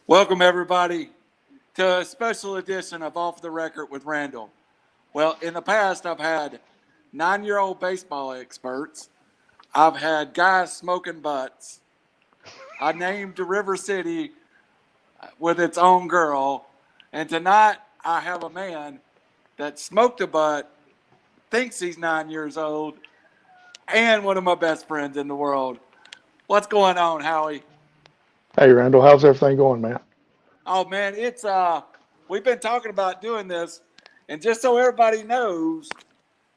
Welcome, everybody, to a special edition of Off the Record with Randall. Well, in the past, I've had 9-year-old baseball experts. I've had guys smoking butts. I named River City with its own girl. And tonight, I have a man that smoked a butt, thinks he's 9 years old, and one of my best friends in the world. What's going on, Howie? Hey Randall, how's everything going, man? Oh man, it's we've been talking about doing this, and just so everybody knows,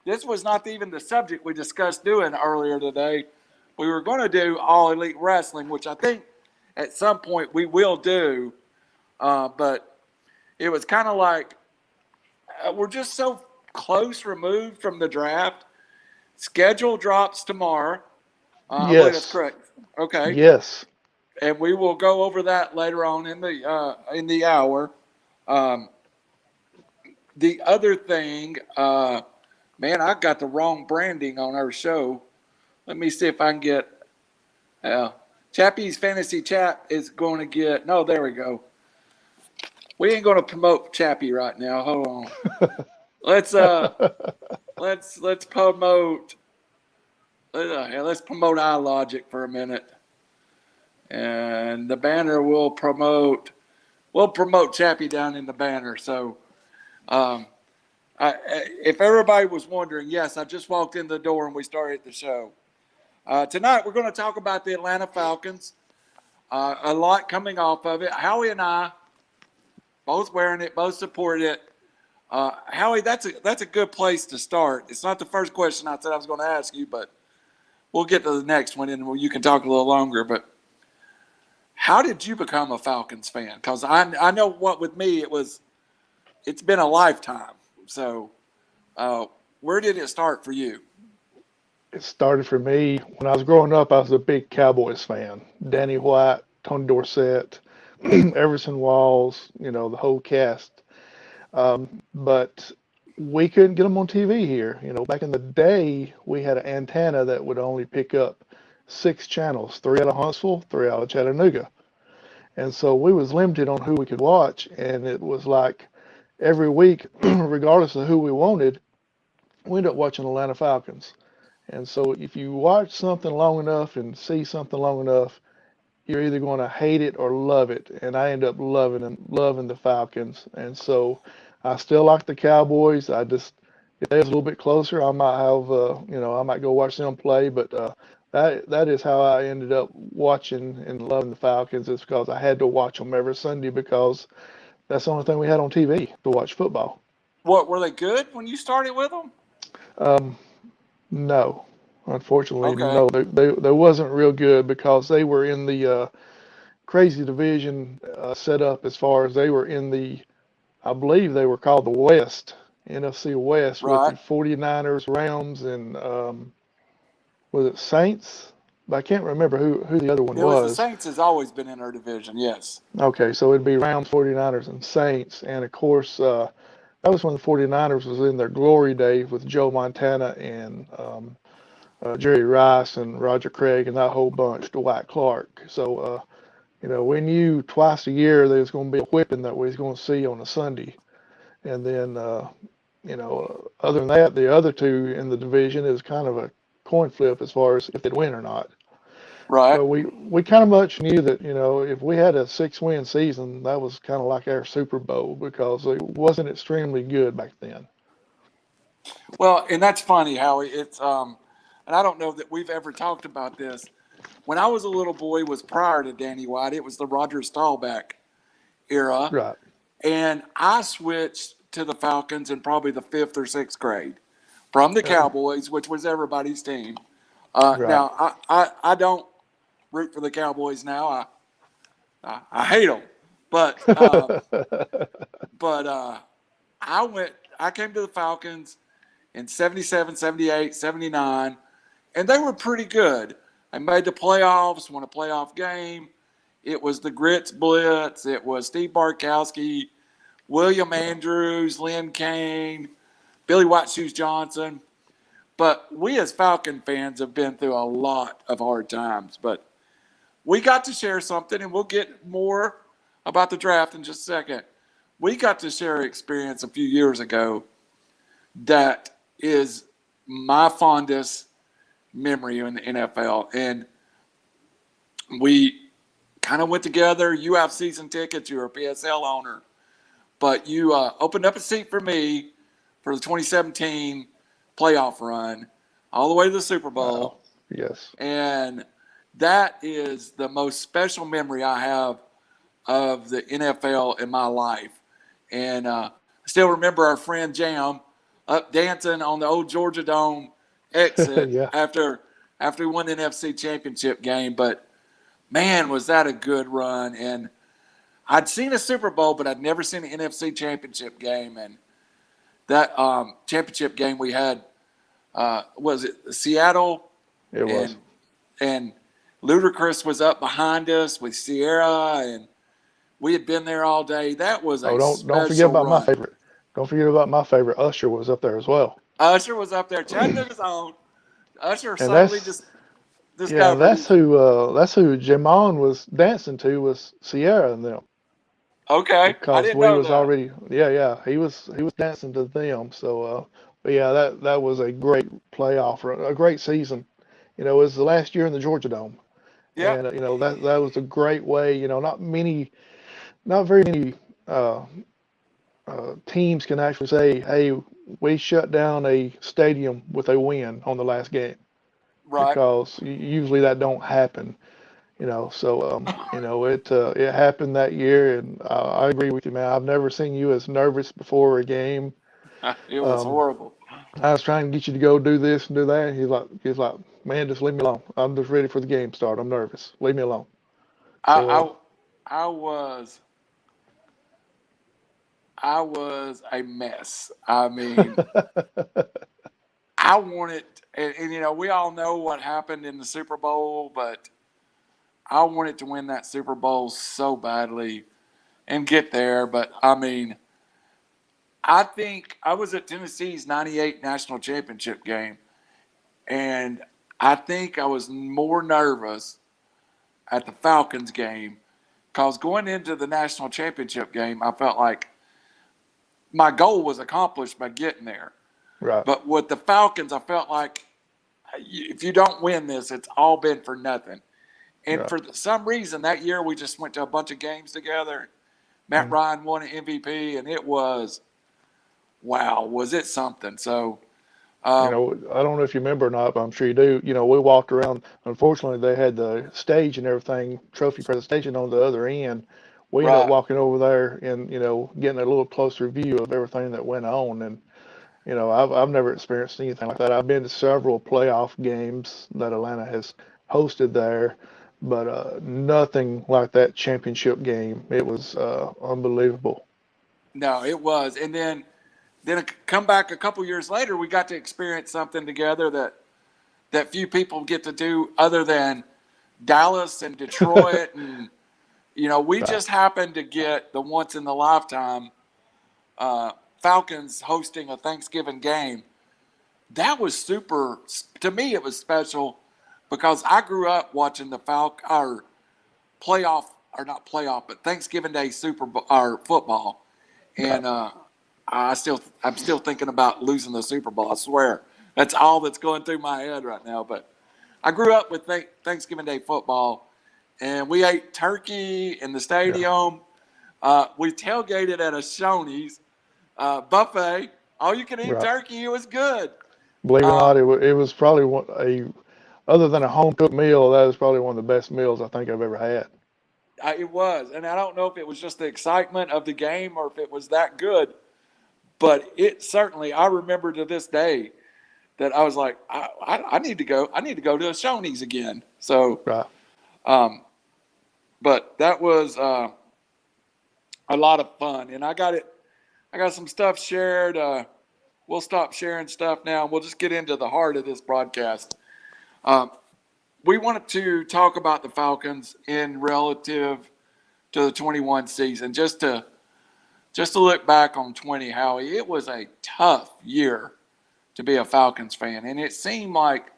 this was not even the subject we discussed doing earlier today. We were going to do All Elite Wrestling, which I think at some point we will do, but it was kind of like we're just so close removed from the draft. Schedule drops tomorrow. I believe that's Yes, correct. Okay, yes. and we will go over that later on in the hour. Um, the other thing, man, I got the wrong branding on our show. Let me see if I can get. Chappie's Fantasy Chat is going to get. No, there we go. We ain't going to promote Chappie right now. Hold on. Let's let's promote. Let's promote iLogic for a minute, and the banner will promote. We'll promote Chappie down in the banner. So, um, if everybody was wondering, yes, I just walked in the door and we started the show. Tonight we're going to talk about the Atlanta Falcons. A lot coming off of it. Howie and I both wearing it, both support it. Howie, that's a good place to start. It's not the first question I said I was going to ask you, but we'll get to the next one and you can talk a little longer. But how did you become a Falcons fan? Because I know what with me it's been a lifetime. So where did it start for you? It started for me when I was growing up. I was a big Cowboys fan. Danny White, Tony Dorsett, Everson Walls, the whole cast. But we couldn't get them on TV here. Back in the day, we had an antenna that would only pick up 6 channels, 3 out of Huntsville, 3 out of Chattanooga. And so we was limited on who we could watch, and it was like every week, regardless of who we wanted, we ended up watching Atlanta Falcons. And so if you watch something long enough and see something long enough, you're either going to hate it or love it. And I end up loving the Falcons. And so I still like the Cowboys. I just if they was a little bit closer, I might have I might go watch them play. But that is how I ended up watching and loving the Falcons. Is because I had to watch them every Sunday because that's the only thing we had on TV to watch football. What were they good when you started with them? Um, no, unfortunately, Okay, no. They wasn't real good because they were in the crazy division set up as far as they were in the, I believe they were called the West, NFC West, with right. the 49ers, Rams, and was it Saints? But I can't remember who the other one It was the was. Saints has always been in our division. Yes. Okay, so it'd be Rams, 49ers, and Saints. And of course, that was when the 49ers was in their glory days with Joe Montana and Jerry Rice and Roger Craig and that whole bunch, Dwight Clark. So, we knew twice a year there was going to be a whipping that we was going to see on a Sunday. And then, other than that, the other two in the division is kind of a coin flip as far as if they'd win or not. Right. So we kind of much knew that, if we had a 6-win season, that was kind of like our Super Bowl because it wasn't extremely good back then. Well, and that's funny, Howie. It's and I don't know that we've ever talked about this. When I was a little boy, was prior to Danny White. It was the Roger Staubach era, Right. and I switched to the Falcons in probably the 5th or 6th grade from the Okay. Cowboys, which was everybody's team. Right. Now, I don't root for the Cowboys now. I hate them, but but I came to the Falcons in 77, 78, 79, and they were pretty good. They made the playoffs, won a playoff game. It was the Grits Blitz. It was Steve Barkowski, William Andrews, Lynn Kane, Billy White Shoes Johnson. But we as Falcon fans have been through a lot of hard times. But we got to share something, and we'll get more about the draft in just a second. We got to share an experience a few years ago that is my fondest memory in the NFL. And we kind of went together. You have season tickets. You're a PSL owner. But you opened up a seat for me for the 2017 playoff run all the way to the Super Bowl. Wow. Yes. And that is the most special memory I have of the NFL in my life. And I still remember our friend Jam up dancing on the old Georgia Dome exit Yeah. after we won the NFC Championship game. But, man, was that a good run. And I'd seen a Super Bowl, but I'd never seen an NFC Championship game. And that championship game we had, was it Seattle? It was. And Ludacris was up behind us with Sierra, and we had been there all day. That was a don't forget about my favorite. Don't forget about my favorite. Usher was up there as well. Usher was up there. Chattanooga's own. Usher And suddenly that's discovered. that's who Jamon was dancing to was Sierra and them. Okay, I Because didn't we know was that. already he was dancing to them. So but yeah, that was a great playoff run, a great season. You know, it was the last year in the Georgia Dome. Yeah, And that was a great way. Not very many teams can actually say, "Hey, we shut down a stadium with a win on the last game," right. because usually that don't happen. So it happened that year, and I agree with you, man. I've never seen you as nervous before a game. It was Um, horrible. I was trying to get you to go do this and do that. And he's like, man, just leave me alone. I'm just ready for the game to start. I'm nervous. Leave me alone. I So I was I was a mess. I mean, I wanted, and we all know what happened in the Super Bowl, but I wanted to win that Super Bowl so badly and get there. But I mean, I think I was at Tennessee's '98 national championship game, and I think I was more nervous at the Falcons game because going into the national championship game, I felt like my goal was accomplished by getting there. right, But with the Falcons, I felt like if you don't win this, it's all been for nothing. And right. for some reason, that year we just went to a bunch of games together. Matt Mhm. Ryan won an MVP, and it was, wow, was it something? So, um, I don't know if you remember or not, but I'm sure you do. We walked around. Unfortunately, they had the stage and everything, trophy presentation on the other end. We ended up right. walking over there and getting a little closer view of everything that went on. And I've never experienced anything like that. I've been to several playoff games that Atlanta has hosted there, but nothing like that championship game. It was unbelievable. No, it was. And then come back a couple years later, we got to experience something together that few people get to do other than Dallas and Detroit. And, we Right, just happened to get the once in the lifetime Falcons hosting a Thanksgiving game. That was super, to me, it was special because I grew up watching the or playoff, or not playoff, but Thanksgiving Day Super Bowl or football. right. And I'm still thinking about losing the Super Bowl. I swear, that's all that's going through my head right now. But I grew up with Thanksgiving Day football, and we ate turkey in the Yeah. stadium. We tailgated at a Shoney's buffet. All you can eat Right. turkey. It was good. Believe it or Um, not, it was probably other than a home cooked meal, that was probably one of the best meals I think I've ever had. it was, and I don't know if it was just the excitement of the game or if it was that good, but it certainly. I remember to this day that I was like, I need to go. I need to go to a Shoney's again. So, Right. um, but that was a lot of fun, and I got it. I got some stuff shared. We'll stop sharing stuff now, and we'll just get into the heart of this broadcast. Um, we wanted to talk about the Falcons in relative to the 21 season, just to look back on 20, Howie. It was a tough year to be a Falcons fan, and it seemed like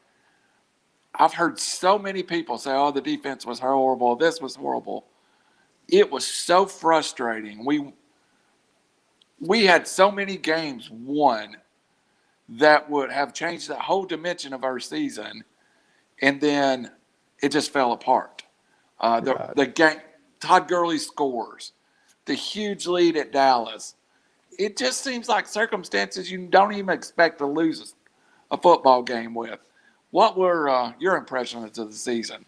I've heard so many people say, "Oh, the defense was horrible. This was horrible." It was so frustrating. We had so many games won that would have changed the whole dimension of our season, and then it just fell apart. Right. The game, Todd Gurley scores, the huge lead at Dallas. It just seems like circumstances you don't even expect to lose a football game with. What were your impressions of the season?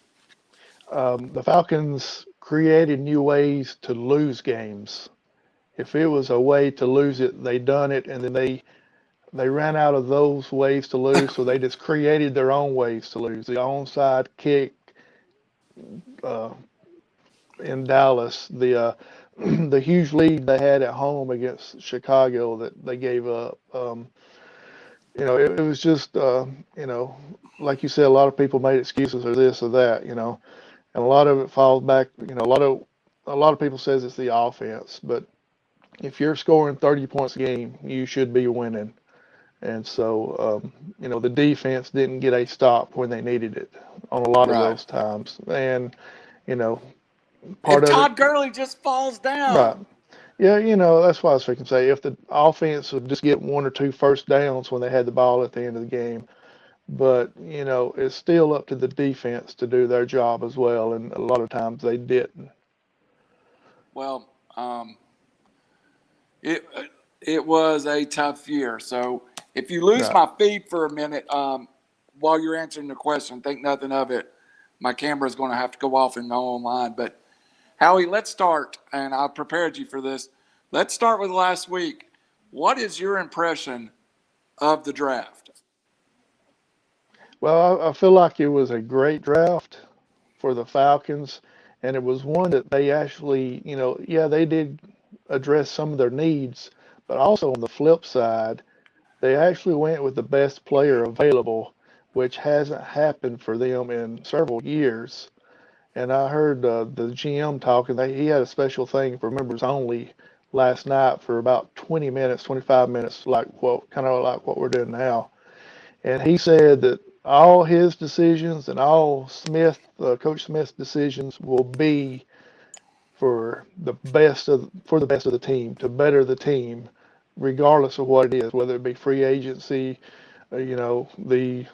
The Falcons created new ways to lose games. If it was a way to lose it, they done it, and then they ran out of those ways to lose, so they just created their own ways to lose. The onside kick uh, in Dallas, the the huge lead they had at home against Chicago that they gave up. It was just like you said, a lot of people made excuses or this or that, and a lot of it falls back. A lot of people says it's the offense, but if you're scoring 30 points a game, you should be winning. And so, the defense didn't get a stop when they needed it on a lot of Right. those times. And, you know, part If of it, Todd Gurley just falls right. down. Yeah, that's why I was thinking say if the offense would just get one or two first downs when they had the ball at the end of the game. But, it's still up to the defense to do their job as well. And a lot of times they didn't. Well, it it was a tough year. So if you lose Right. my feed for a minute while you're answering the question, think nothing of it. My camera's going to have to go off and go online. But Howie, let's start, and I prepared you for this. Let's start with last week. What is your impression of the draft? Well, I feel like it was a great draft for the Falcons, and it was one that they actually, yeah, they did address some of their needs, but also on the flip side, they actually went with the best player available, which hasn't happened for them in several years. And I heard the GM talking. He had a special thing for members only last night for about 20 minutes, 25 minutes, kind of like what we're doing now. And he said that all his decisions and all Coach Smith's decisions will be for the best of the team, to better the team, regardless of what it is, whether it be free agency, the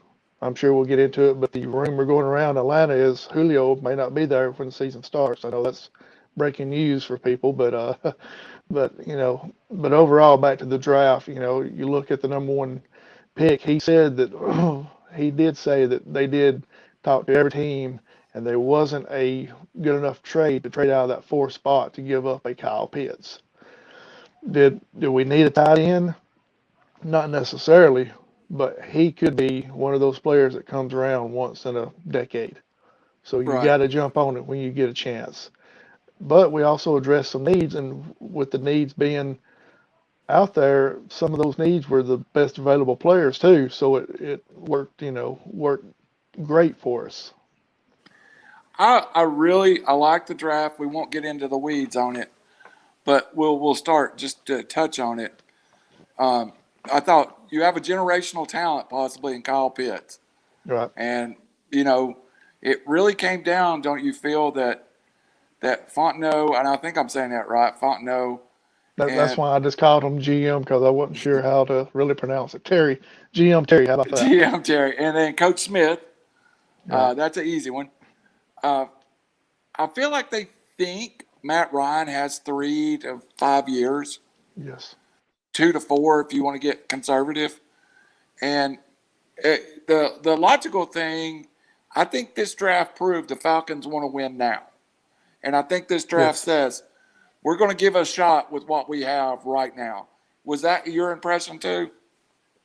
I'm sure we'll get into it, but the rumor going around Atlanta is Julio may not be there when the season starts. I know that's breaking news for people, but but overall, back to the draft, you look at the number one pick. He said that he did say that they did talk to every team, and there wasn't a good enough trade to trade out of that fourth spot to give up a Kyle Pitts. Do we need a tight end? Not necessarily, but he could be one of those players that comes around once in a decade. So you Right. got to jump on it when you get a chance. But we also address some needs, and with the needs being out there, some of those needs were the best available players too. So it worked great for us. I like the draft. We won't get into the weeds on it, but we'll start just to touch on it. I thought you have a generational talent possibly in Kyle Pitts, Right. and it really came down. Don't you feel that Fontenot, and I think I'm saying that right, Fontenot, That's and why I just called him GM because I wasn't sure how to really pronounce it. GM Terry, how about that? GM Terry, and then Coach Smith. Right. That's an easy one. Uh, I feel like they think Matt Ryan has 3 to 5 years, Yes. 2 to 4 if you want to get conservative. And the logical thing, I think this draft proved the Falcons want to win now. And I think this draft Yes. says we're going to give a shot with what we have right now. Was that your impression too?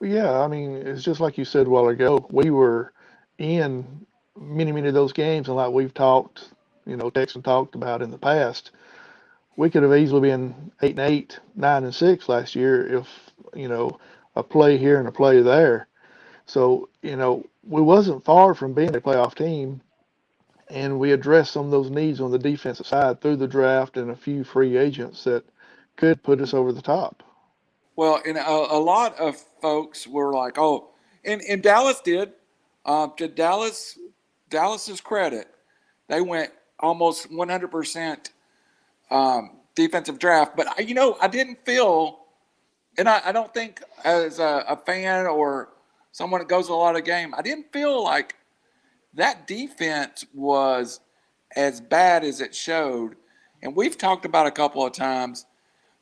Yeah, I mean, it's just like you said a while ago. We were in many of those games, and like we've talked, Texan talked about in the past, we could have easily been 8-8, 9-6 last year if, a play here and a play there. So, we wasn't far from being a playoff team, and we addressed some of those needs on the defensive side through the draft and a few free agents that could put us over the top. Well, and a lot of folks were like, oh, and Dallas did. Did Dallas Dallas's credit, they went almost 100% defensive draft. But, I didn't feel, and I don't think as a fan or someone that goes to a lot of games, I didn't feel like that defense was as bad as it showed. And we've talked about a couple of times,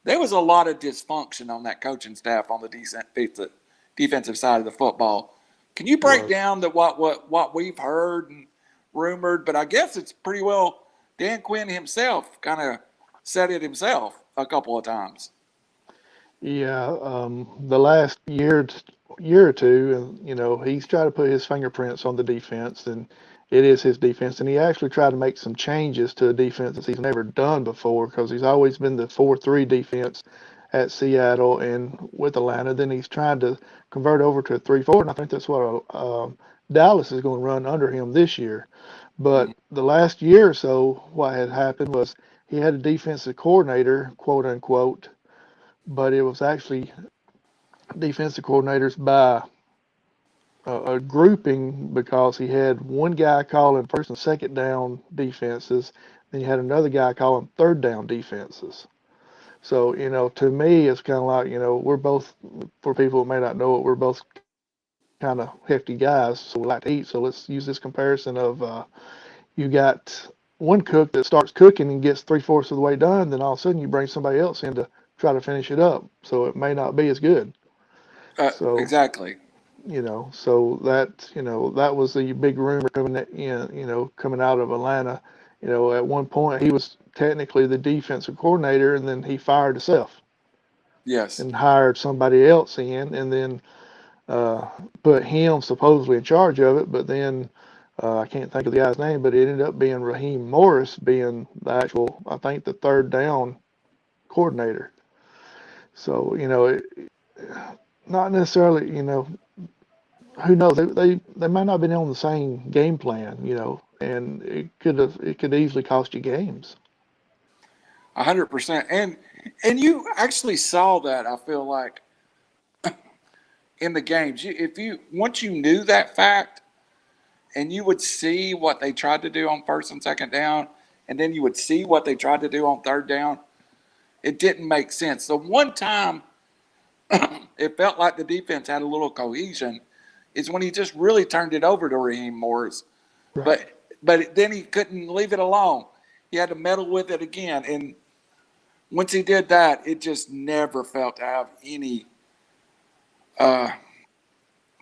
there was a lot of dysfunction on that coaching staff on the defensive side of the football. Can you break down what we've heard and rumored? But I guess it's pretty well Dan Quinn himself kind of said it himself a couple of times. Yeah, the last year or two, he's tried to put his fingerprints on the defense, and it is his defense. And he actually tried to make some changes to a defense that he's never done before, because he's always been the 4-3 defense at Seattle and with Atlanta. Then he's trying to convert over to a 3-4, and I think that's what Dallas is going to run under him this year. But the last year or so, what had happened was he had a defensive coordinator, quote unquote, but it was actually defensive coordinators by a grouping, because he had one guy calling first and second down defenses, then you had another guy calling third down defenses. So, to me, it's kind of like, we're both, for people who may not know it, we're both kind of hefty guys, so we like to eat. So let's use this comparison of you got one cook that starts cooking and gets 3/4 of the way done, then all of a sudden you bring somebody else in to try to finish it up. So it may not be as good. So Exactly. So that was the big rumor coming out of Atlanta. At one point he was technically the defensive coordinator, and then he fired himself Yes. and hired somebody else in, and then put him supposedly in charge of it. But then I can't think of the guy's name, but it ended up being Raheem Morris being the actual, I think, the third down coordinator. So, not necessarily, who knows? They might not have been on the same game plan, and it could easily cost you games. 100%. And you actually saw that, I feel like, in the games. Once you knew that fact, and you would see what they tried to do on first and second down, and then you would see what they tried to do on third down, it didn't make sense. The one time it felt like the defense had a little cohesion is when he just really turned it over to Raheem Morris. Right. But then he couldn't leave it alone. He had to meddle with it again. And once he did that, it just never felt to have any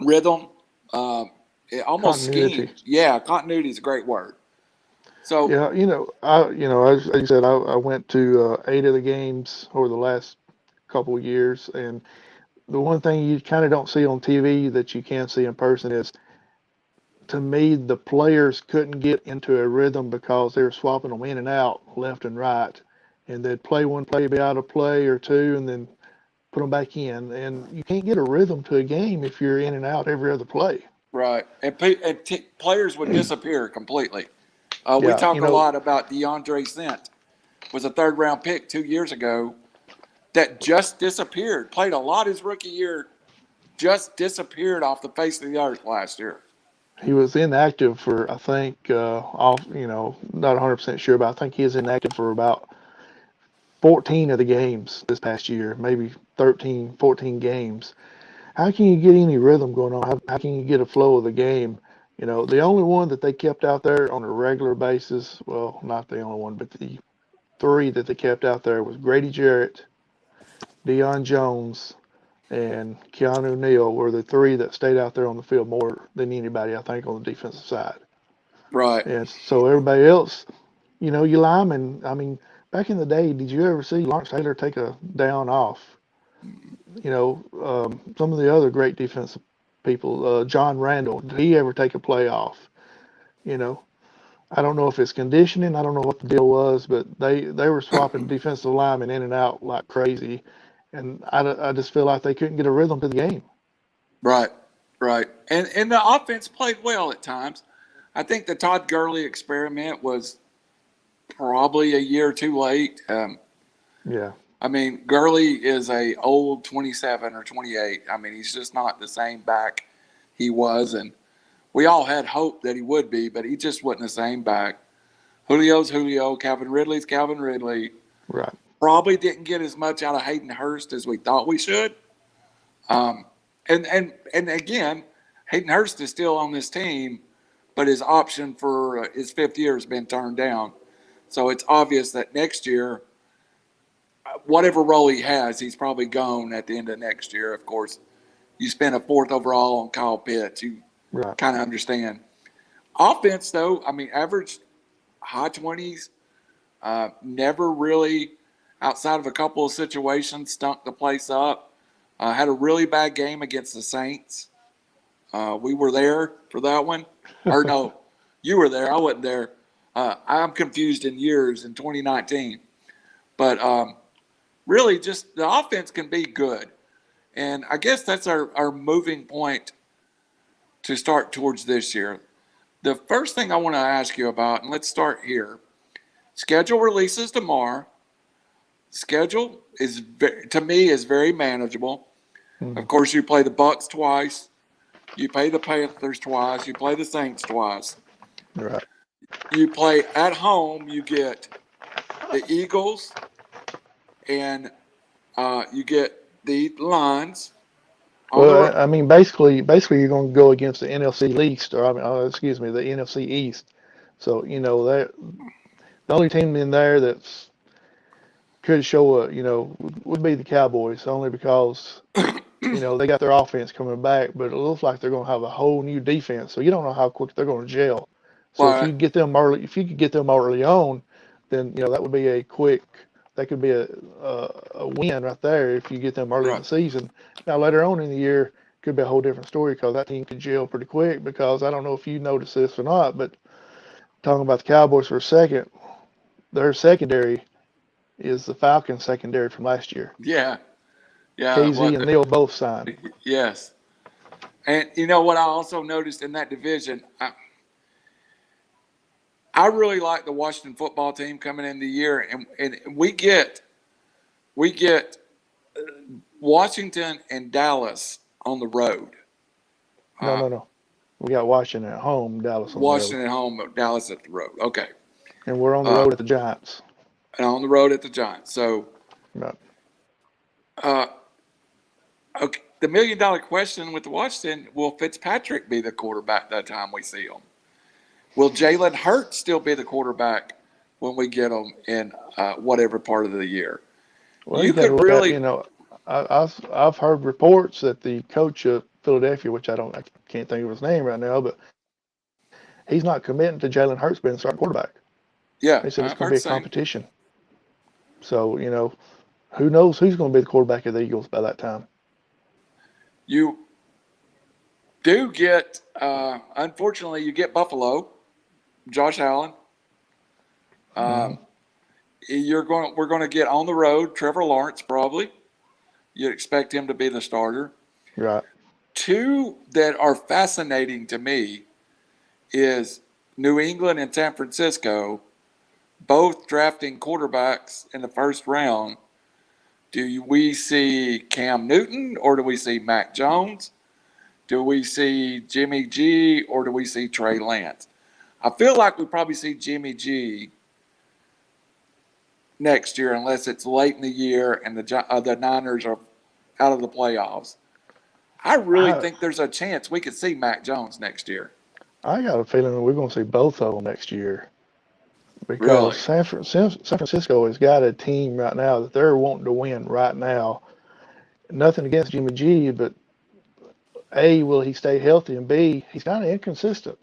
rhythm. Almost Continuity. scheme. Yeah, continuity is a great word. So Yeah, as you said, I went to 8 of the games over the last couple of years, and the one thing you kind of don't see on TV that you can see in person is, to me, the players couldn't get into a rhythm because they were swapping them in and out, left and right, and they'd play one play, be out of play or two, and then put them back in. And you can't get a rhythm to a game if you're in and out every other play. right, and players would disappear completely. We Yeah, talk a lot about DeAndre Sent, was a third-round pick 2 years ago that just disappeared. Played a lot his rookie year, just disappeared off the face of the earth last year. he was inactive for, I think, not 100% sure, but I think he was inactive for about 14 of the games this past year, maybe 13, 14 games. How can you get any rhythm going on? How can you get a flow of the game? The only one that they kept out there on a regular basis, well, not the only one, but the three that they kept out there was Grady Jarrett, Deion Jones, and Keanu Neal were the three that stayed out there on the field more than anybody, I think, on the defensive side. Right. And so everybody else, you linemen, I mean, back in the day, did you ever see Lawrence Taylor take a down off? Some of the other great defensive people, John Randall, did he ever take a play off? I don't know if it's conditioning. I don't know what the deal was, but they were swapping defensive linemen in and out like crazy. And I just feel like they couldn't get a rhythm to the game. Right. Right. And the offense played well at times. I think the Todd Gurley experiment was probably a year too late. Yeah. I mean, Gurley is a old 27 or 28. I mean, he's just not the same back he was. And we all had hope that he would be, but he just wasn't the same back. Julio's Julio. Calvin Ridley's Calvin Ridley. Right. Probably didn't get as much out of Hayden Hurst as we thought we should. And again, Hayden Hurst is still on this team, but his option for his 5th year has been turned down. So it's obvious that next year, whatever role he has, he's probably gone at the end of next year. Of course, you spend a 4th overall on Kyle Pitts. You kind of understand. Offense, though, I mean, averaged high 20s. Never really, outside of a couple of situations, stunk the place up. Had a really bad game against the Saints. We were there for that one. Or no, you were there. I wasn't there. I'm confused in years in 2019. But really, just the offense can be good. And I guess that's our moving point to start towards this year. The first thing I want to ask you about, and let's start here. Schedule releases tomorrow. Schedule is, to me, is very manageable. Mm-hmm. Of course, you play the Bucs twice. You play the Panthers twice. You play the Saints twice. Right. You play at home. You get the Eagles, and you get the Lions. Well, I mean, basically, you're going to go against the NFC East, or the NFC East. So that the only team in there that's could show would be the Cowboys, only because they got their offense coming back, but it looks like they're going to have a whole new defense. So you don't know how quick they're going to gel. So if you could get them early on, then that would be that could be a win right there if you get them early in the season. Now later on in the year could be a whole different story because that team could gel pretty quick, because I don't know if you noticed this or not, but talking about the Cowboys for a second, their secondary is the Falcons secondary from last year. Yeah. KZ and Neal both signed. Yes. And you know what I also noticed in that division, I really like the Washington football team coming in the year, and we get Washington and Dallas on the road. No. We got Washington at home, Dallas on Washington the road. at home, Dallas at the road. Okay. And we're on the road at the Giants. And on the road at the Giants. So, right. Okay, the $1 million question with Washington, will Fitzpatrick be the quarterback that time we see him? Will Jalen Hurts still be the quarterback when we get him in whatever part of the year? Well, you could really, I've heard reports that the coach of Philadelphia, which I can't think of his name right now, but he's not committing to Jalen Hurts being the starting quarterback. Yeah, he said it's going to be a competition. So who knows who's going to be the quarterback of the Eagles by that time? You do get, unfortunately, you get Buffalo, Josh Allen. We're going to get on the road Trevor Lawrence probably. You'd expect him to be the starter. Right. Two that are fascinating to me is New England and San Francisco, both drafting quarterbacks in the first round. Do we see Cam Newton or do we see Mac Jones? Do we see Jimmy G or do we see Trey Lance? I feel like we probably see Jimmy G next year unless it's late in the year and the Niners are out of the playoffs. I really think there's a chance we could see Mac Jones next year. I got a feeling that we're going to see both of them next year. Because San Francisco has got a team right now that they're wanting to win right now. Nothing against Jimmy G, but A, will he stay healthy? And B, he's kind of inconsistent.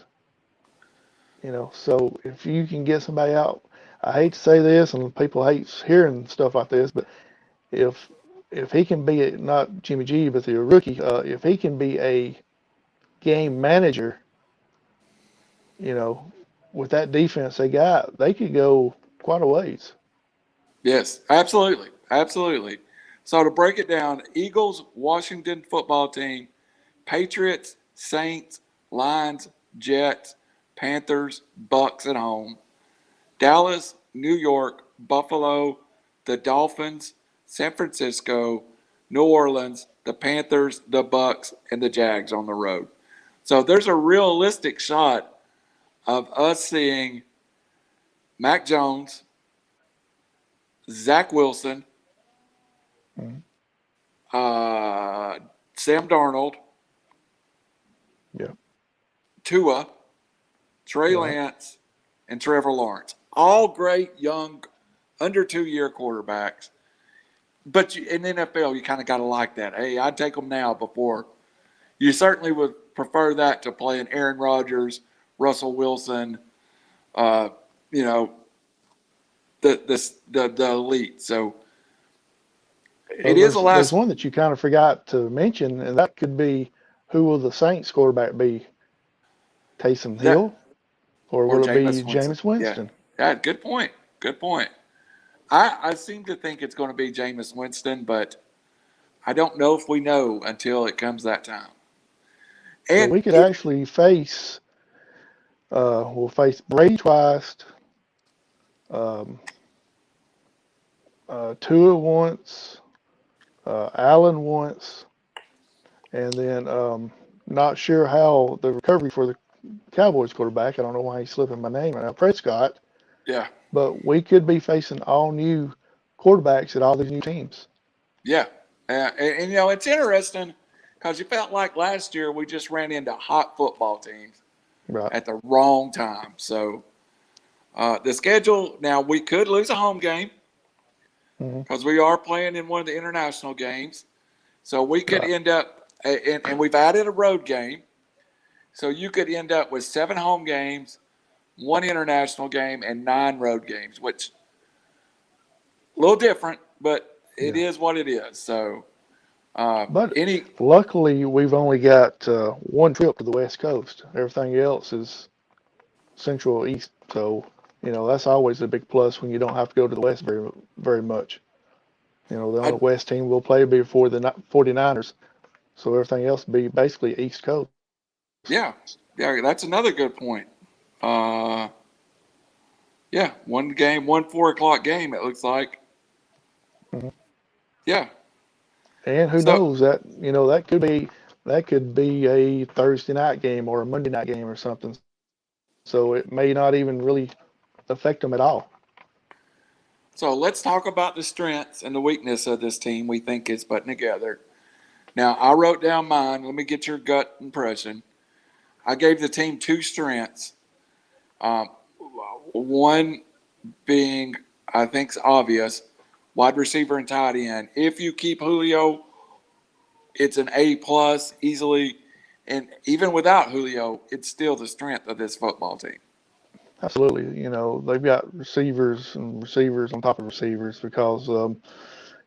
So if you can get somebody out, I hate to say this, and people hate hearing stuff like this, but if he can be, not Jimmy G, but the rookie, if he can be a game manager, with that defense they got, they could go quite a ways. Yes, absolutely. Absolutely. So to break it down, Eagles, Washington football team, Patriots, Saints, Lions, Jets, Panthers, Bucs at home, Dallas, New York, Buffalo, the Dolphins, San Francisco, New Orleans, the Panthers, the Bucs, and the Jags on the road. So there's a realistic shot of us seeing Mac Jones, Zach Wilson, Mhm. Sam Darnold, Yeah. Tua, Trey Right. Lance, and Trevor Lawrence. All great young, under 2-year quarterbacks. But in the NFL, you kind of got to like that. Hey, I'd take them now before. You certainly would prefer that to playing Aaron Rodgers, Russell Wilson, uh, you know, the elite. So Well, it is the there's last. one that you kind of forgot to mention, and that could be, who will the Saints quarterback be? Taysom That Hill, or or will it be Jameis Winston. Jameis Yeah. Winston? Yeah, good point. Good point. I seem to think it's going to be Jameis Winston, but I don't know if we know until it comes that time. So And we could it, actually face, we'll face Brady twice, um, Tua once, Allen once, and then not sure how the recovery for the Cowboys quarterback. I don't know why he's slipping my name right now, Prescott. yeah, But we could be facing all new quarterbacks at all these new teams. yeah. And, you know, it's interesting because you felt like last year we just ran into hot football teams Right. at the wrong time. So the schedule, now we could lose a home game Hmm. because we are playing in one of the international games. So we could Right. end up, and we've added a road game. So you could end up with 7 home games, 1 international game, and 9 road games, which a little different, but it Yeah. is what it is. So But any, luckily, we've only got one trip to the West Coast. Everything else is Central East. So, that's always a big plus when you don't have to go to the West very, very much. The only I, West team we'll play before the 49ers. So everything else will be basically East Coast. yeah, yeah, that's another good point. Uh, yeah, one game, one 4 o'clock game. It looks like. Mhm. Yeah. And who So knows, that could be a Thursday night game or a Monday night game or something. So it may not even really affect them at all. let's talk about the strengths and the weakness of this team. We think is putting together. Now I wrote down mine. Let me get your gut impression. I gave the team 2 strengths. Um, one being, I think's obvious, wide receiver and tight end. If you keep Julio, it's an A plus easily, and even without Julio, it's still the strength of this football team. Absolutely. They've got receivers and receivers on top of receivers because,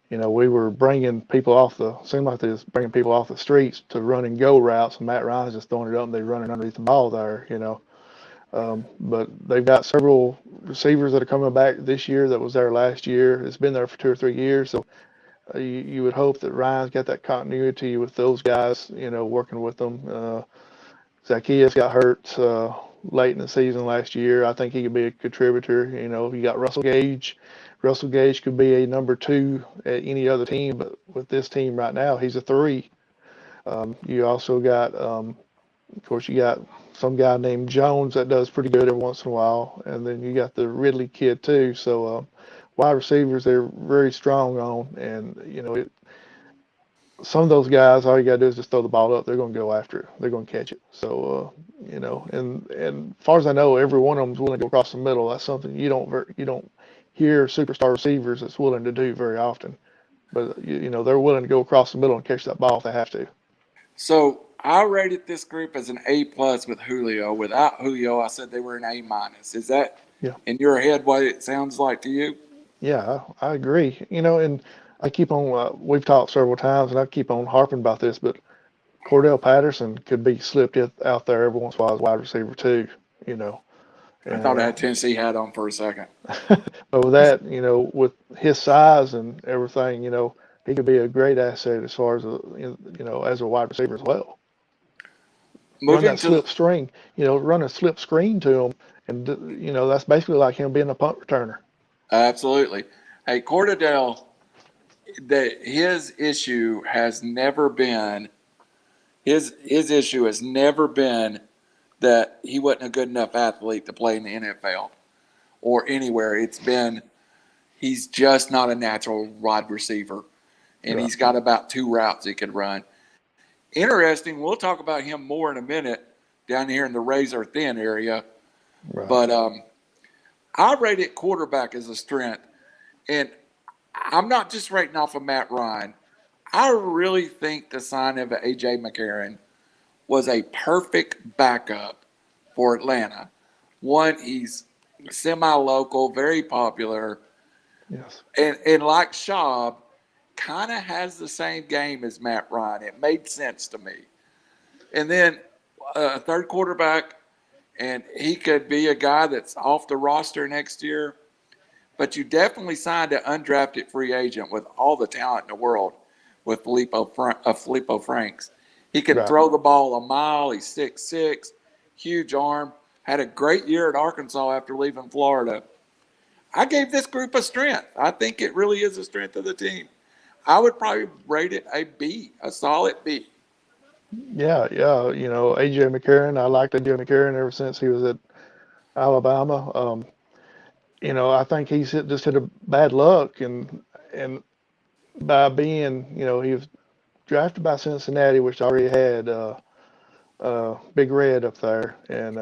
we were bringing people seemed like they was bringing people off the streets to run and go routes, and Matt Ryan's just throwing it up and they're running underneath the ball there. But they've got several receivers that are coming back this year that was there last year. It's been there for 2 or 3 years. So you would hope that Ryan's got that continuity with those guys, working with them. Zacchaeus got hurt late in the season last year. I think he could be a contributor. You got Russell Gage. Russell Gage could be a number 2 at any other team, but with this team right now, he's a 3. You also got, of course, you got some guy named Jones that does pretty good every once in a while, and then you got the Ridley kid too. So wide receivers, they're very strong on, and some of those guys, all you gotta do is just throw the ball up. They're gonna go after it. They're gonna catch it. So and as far as I know, every one of them's willing to go across the middle. That's something you don't hear superstar receivers that's willing to do very often. But they're willing to go across the middle and catch that ball if they have to. So I rated this group as an A plus with Julio. Without Julio, I said they were an A minus. Is that Yeah, in your head what it sounds like to you? yeah, I agree. And I keep on. We've talked several times, and I keep on harping about this, but Cordell Patterson could be slipped out there every once in a while as wide receiver too. You know, I thought and I had Tennessee hat on for a second. but with that, with his size and everything, he could be a great asset as far as as a wide receiver as well. Run Moving that to the, slip string, run a slip screen to him, and that's basically like him being a punt returner. absolutely. Hey, Cordell, his issue has never been his issue has never been that he wasn't a good enough athlete to play in the NFL or anywhere. It's been he's just not a natural wide receiver, and he's got about 2 routes he could run. Interesting. We'll talk about him more in a minute down here in the razor thin area. Right. But I rate it quarterback as a strength. And I'm not just rating off of Matt Ryan. I really think the sign of A.J. Mccarron was a perfect backup for Atlanta. One, he's semi-local, very popular. Yes. And like Schaub, kind of has the same game as Matt Ryan. It made sense to me. And then a third quarterback, and he could be a guy that's off the roster next year. But you definitely signed an undrafted free agent with all the talent in the world with Filippo Franks. He can throw the ball a mile. He's 6'6", huge arm. Had a great year at Arkansas after leaving Florida. I gave this group a strength. I think it really is a strength of the team. I would probably rate it a B, a solid B. Yeah. A.J. McCarron. I liked A.J. McCarron ever since he was at Alabama. I think he's just hit a bad luck, and by being, he was drafted by Cincinnati, which already had Big Red up there, and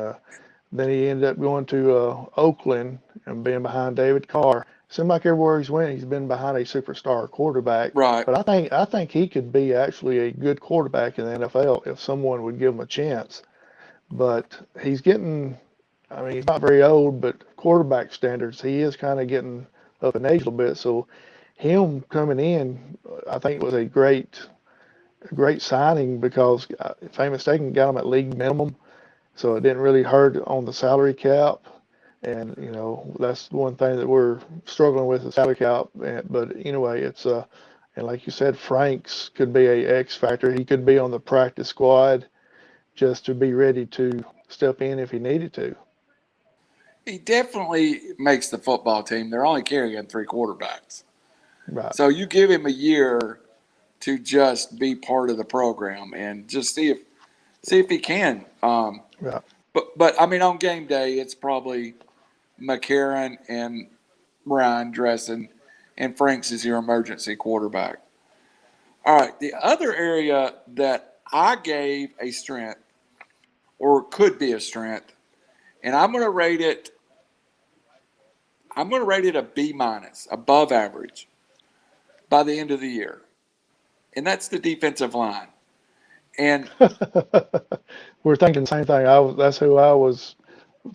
then he ended up going to Oakland and being behind David Carr. Seems like everywhere he's went, he's been behind a superstar quarterback. Right. But I think he could be actually a good quarterback in the NFL if someone would give him a chance. But he's getting, I mean, he's not very old, but quarterback standards, he is kind of getting up in age a little bit. So him coming in, I think was a great signing because, if I'm mistaken, got him at league minimum. So it didn't really hurt on the salary cap. And, that's one thing that we're struggling with, the salary cap. But anyway, it's, and like you said, Franks could be a X factor. He could be on the practice squad just to be ready to step in if he needed to. He definitely makes the football team. They're only carrying 3 quarterbacks. Right. So you give him a year to just be part of the program and just see if he can. Right. But I mean, on game day, it's probably Mccarron and Ryan dressing, and Franks is your emergency quarterback. All right, the other area that I gave a strength, or could be a strength, and I'm going to rate it a B minus, above average, by the end of the year, and that's the defensive line. And we're thinking the same thing. That's who I was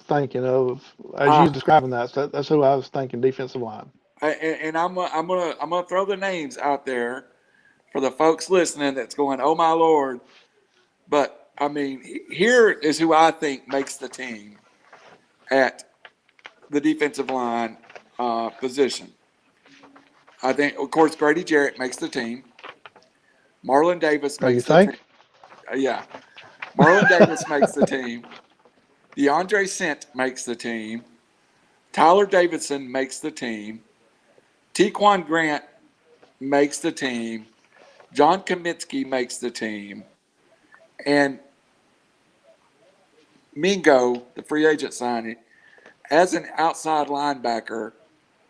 thinking of as you describing that. So that's who I was thinking, defensive line. And I'm gonna throw the names out there for the folks listening that's going, oh my Lord. But I mean, here is who I think makes the team at the defensive line position. I think, of course, Grady Jarrett makes the team. Marlon Davis makes the team. Yeah. Marlon Davis makes the team. DeAndre Sent makes the team. Tyler Davidson makes the team. Tequan Grant makes the team. John Kaminsky makes the team. And Mingo, the free agent signing, as an outside linebacker,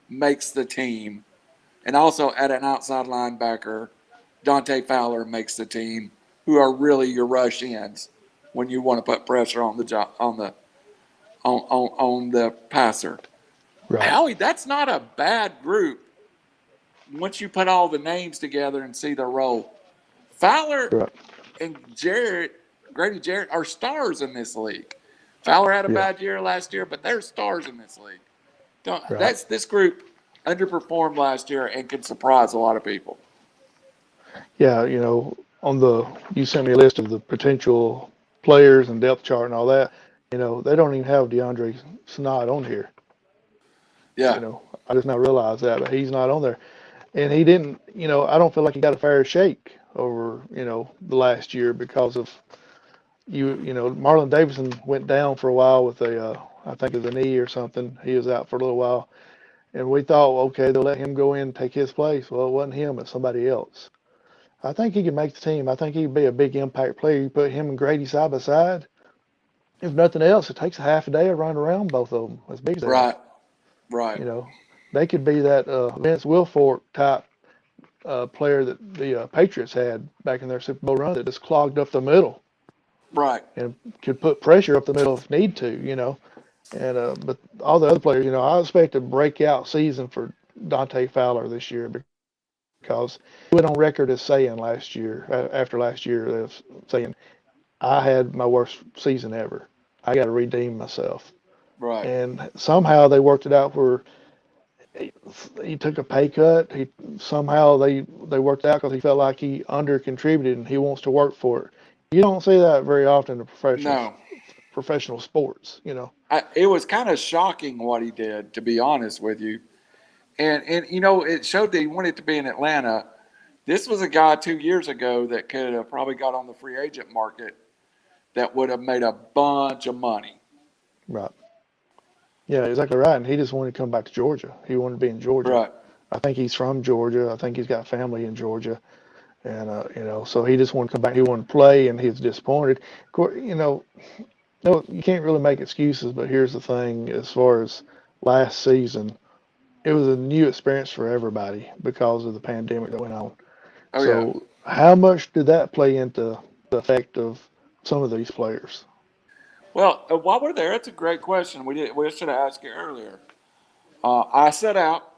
makes the team. And also at an outside linebacker, Dante Fowler makes the team, who are really your rush ends when you want to put pressure on the passer. Right. Howie, that's not a bad group once you put all the names together and see their role. Fowler and Grady Jarrett are stars in this league. Fowler had a bad year last year, but they're stars in this league. This group underperformed last year and can surprise a lot of people. Yeah, you sent me a list of the potential players and depth chart and all that. They don't even have DeAndre Snod on here. Yeah. I just now realized that, but he's not on there. And he didn't, I don't feel like he got a fair shake over, the last year because of Marlon Davidson went down for a while with I think it was a knee or something. He was out for a little while. And we thought, okay, they'll let him go in and take his place. Well, it wasn't him, it's somebody else. I think he can make the team. I think he could be a big impact player. You put him and Grady side by side. If nothing else, it takes a half a day to run around both of them, as big as they are. Right, right, You know, they could be that Vince Wilfork type player that the Patriots had back in their Super Bowl run that just clogged up the middle right. and could put pressure up the middle if need to. And but all the other players, I expect a breakout season for Dante Fowler this year because he went on record as saying last year, after last year, saying, I had my worst season ever. I got to redeem myself. Right. And somehow they worked it out where he took a pay cut. Somehow they worked out because he felt like he under contributed and he wants to work for it. You don't see that very often in No, professional sports. it was kind of shocking what he did, to be honest with you. And it showed that he wanted to be in Atlanta. This was a guy 2 years ago that could have probably got on the free agent market that would have made a bunch of money. Right. Yeah, exactly right. And he just wanted to come back to Georgia. He wanted to be in Georgia. Right. I think he's from Georgia. I think he's got family in Georgia. And, so he just wanted to come back. He wanted to play, and he was disappointed. Of course, no, you can't really make excuses, but here's the thing. As far as last season, it was a new experience for everybody because of the pandemic that went on. Oh yeah. So how much did that play into the effect of some of these players? Well, while we're there, it's a great question. We should have asked you earlier. I set out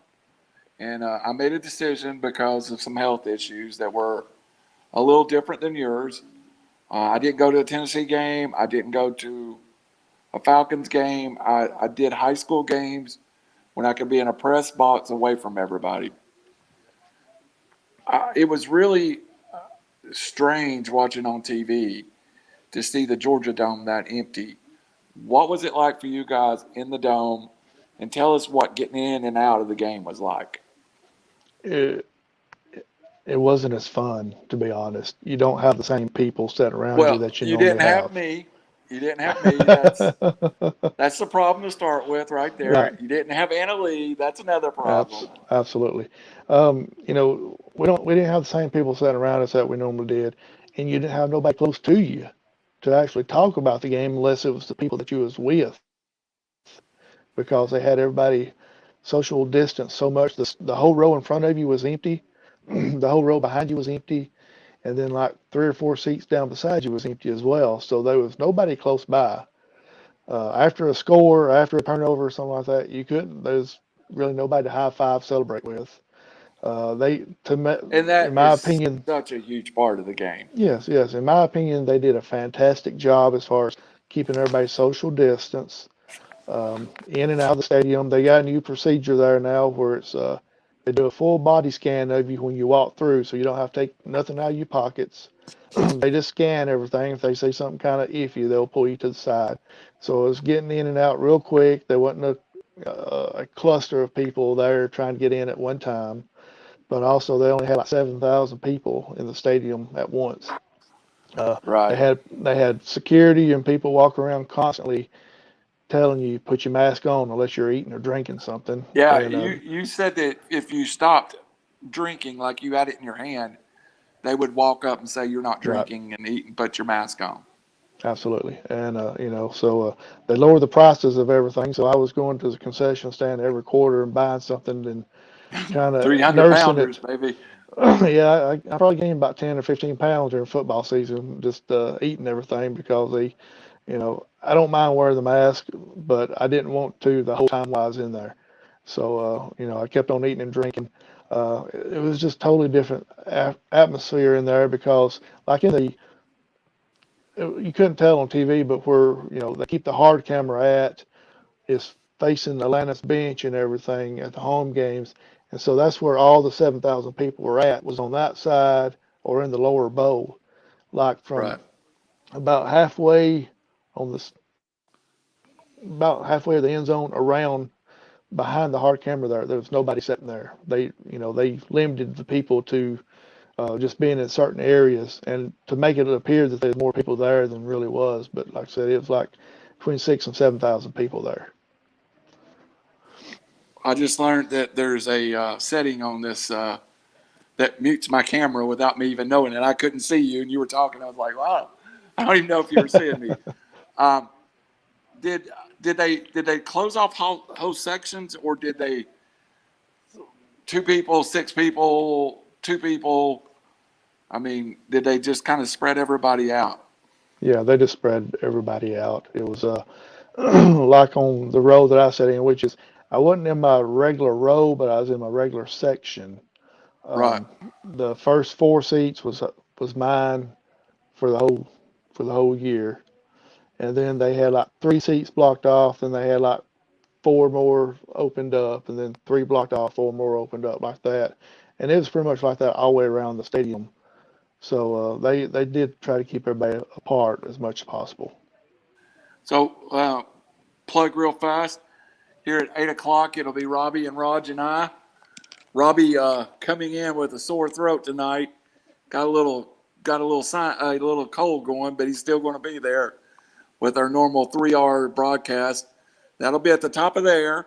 and I made a decision because of some health issues that were a little different than yours. I didn't go to a Tennessee game. I didn't go to a Falcons game. I did high school games when I could be in a press box away from everybody. It was really strange watching on TV to see the Georgia Dome that empty. What was it like for you guys in the Dome? And tell us what getting in and out of the game was like. It, it wasn't as fun, to be honest. You don't have the same people sitting around you Well, that you you normally didn't have have. me. You didn't have me. That's the problem to start with right Right. there. You didn't have Anna Lee. That's another problem. Absolutely. We didn't have the same people sitting around us that we normally did, and you didn't have nobody close to you to actually talk about the game unless it was the people that you was with, because they had everybody social distance so much. The whole row in front of you was empty, the whole row behind you was empty, and then like three or four seats down beside you was empty as well. So there was nobody close by. After a score, after a turnover, or something like that, you couldn't. There's really nobody to high five, celebrate with. And In that my is opinion, such a huge part of the game. yes, yes. In my opinion, they did a fantastic job as far as keeping everybody social distance in and out of the stadium. They got a new procedure there now where they do a full body scan of you when you walk through, so you don't have to take nothing out of your pockets. They just scan everything. If they say something kind of iffy, they'll pull you to the side. So it's getting in and out real quick. There wasn't a cluster of people there trying to get in at one time, but also they only had like 7,000 people in the stadium at once. They Right. had security and people walking around constantly telling you put your mask on unless you're eating or drinking something. Yeah, And you said that if you stopped drinking, like you had it in your hand, they would walk up and say you're not right, drinking and eat and put your mask on. absolutely. And so they lowered the prices of everything. So I was going to the concession stand every quarter and buying something and kind of 300 nursing pounders, it. baby. Yeah, I probably gained about 10 or 15 pounds during football season just eating everything because I don't mind wearing the mask, but I didn't want to the whole time while I was in there. So, I kept on eating and drinking. It was just totally different atmosphere in there because, like you couldn't tell on TV, but where, they keep the hard camera at is facing Atlanta's bench and everything at the home games. And so that's where all the 7,000 people were at, was on that side or in the lower bowl, like from Right. about halfway on the about halfway of the end zone around behind the hard camera there was nobody sitting there. They limited the people to just being in certain areas and to make it appear that there's more people there than really was. But like I said, it was like between 6 and 7,000 people there. I just learned that there's a setting on this that mutes my camera without me even knowing it. I couldn't see you, and you were talking. I was like, wow, I don't even know if you were seeing me. Um, did they close off whole sections, or did they 2 people, 6 people, 2 people? I mean, did they just kind of spread everybody out? Yeah, they just spread everybody out. It was like on the row that I sat in, which is I wasn't in my regular row, but I was in my regular section. Right. Um, the first 4 seats was mine for the whole year, and then they had like 3 seats blocked off, then they had like 4 more opened up, and then 3 blocked off, 4 more opened up like that, and it was pretty much like that all the way around the stadium. So they did try to keep everybody apart as much as possible. So plug real fast. Here at 8 o'clock, it'll be Robbie and Raj and I. Robbie coming in with a sore throat tonight. Got a little cold going, but he's still going to be there with our normal 3-hour broadcast. That'll be at the top of the air.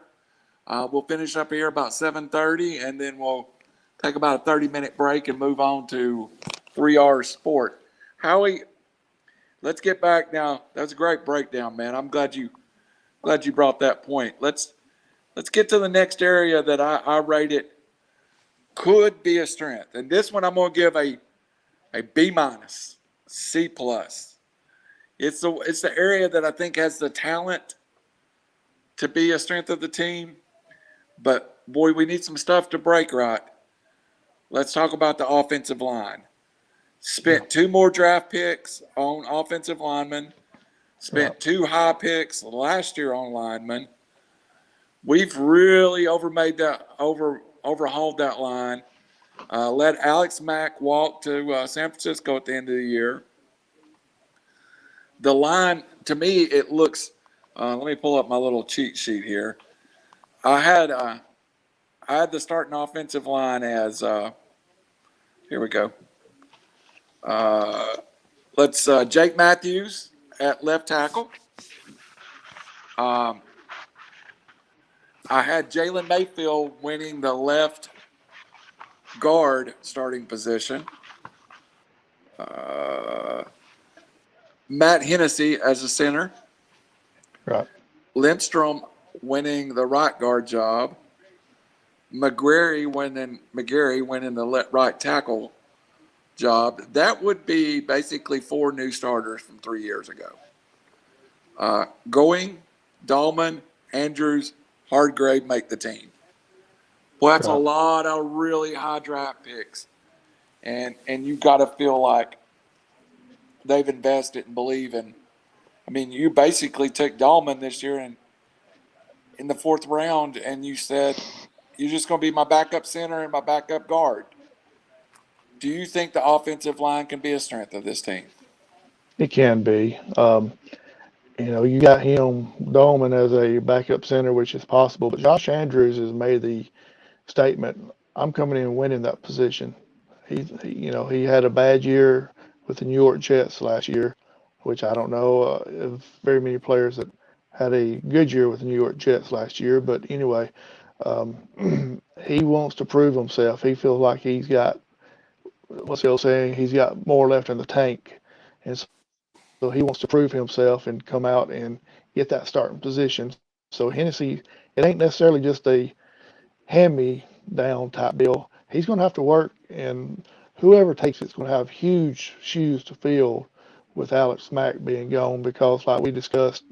We'll finish up here about 7:30, and then we'll take about a 30-minute break and move on to 3-hour sport. Howie, let's get back now. That's a great breakdown, man. I'm glad you brought that point. Let's get to the next area that I rated could be a strength, and this one I'm going to give a B minus, C plus. It's the area that I think has the talent to be a strength of the team, but boy, we need some stuff to break right. Let's talk about the offensive line. Spent 2 more draft picks on offensive linemen. Spent 2 high picks last year on linemen. We've really overhauled that line. Let Alex Mack walk to San Francisco at the end of the year. The line, to me, it looks. Let me pull up my little cheat sheet here. I had the starting offensive line as. Here we go. Let's Jake Matthews at left tackle. I had Jalen Mayfield winning the left guard starting position. Matt Hennessy as a center. Right. Lindstrom winning the right guard job. McGarry winning the right tackle job. That would be basically 4 new starters from 3 years ago. Going, Dahlman, Andrews, Hardgrave make the team. Well, that's a Right. lot of really high draft picks. And you've got to feel like they've invested and believe in. I mean, you basically took Dahlman this year and in the 4th round, and you said, you're just going to be my backup center and my backup guard. Do you think the offensive line can be a strength of this team? It can be. You got him, Dolman, as a backup center, which is possible. But Josh Andrews has made the statement, I'm coming in and winning that position. He had a bad year with the New York Jets last year, which I don't know of very many players that had a good year with the New York Jets last year. But anyway, he wants to prove himself. He feels like he's got, what's he saying, he's got more left in the tank. And so he wants to prove himself and come out and get that starting position. So Hennessy, it ain't necessarily just a hand-me-down type deal. He's going to have to work, and whoever takes it's going to have huge shoes to fill with Alex Mack being gone because, like we discussed,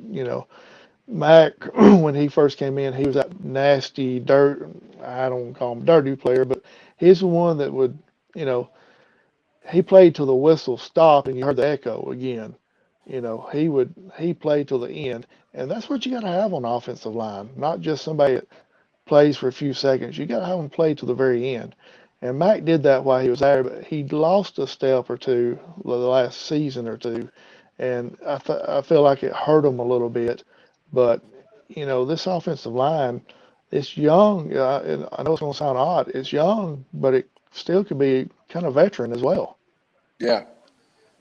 Mack, when he first came in, he was that nasty, I don't call him dirty player, but he's the one that would, he played till the whistle stopped and you heard the echo again. He played till the end, and that's what you got to have on the offensive line, not just somebody that plays for a few seconds. You got to have him play to the very end. And Mac did that while he was there, but he lost a step or two the last season or two, and I feel like it hurt him a little bit. But this offensive line, it's young. And I know it's going to sound odd. It's young, but it still could be kind of veteran as well. Yeah,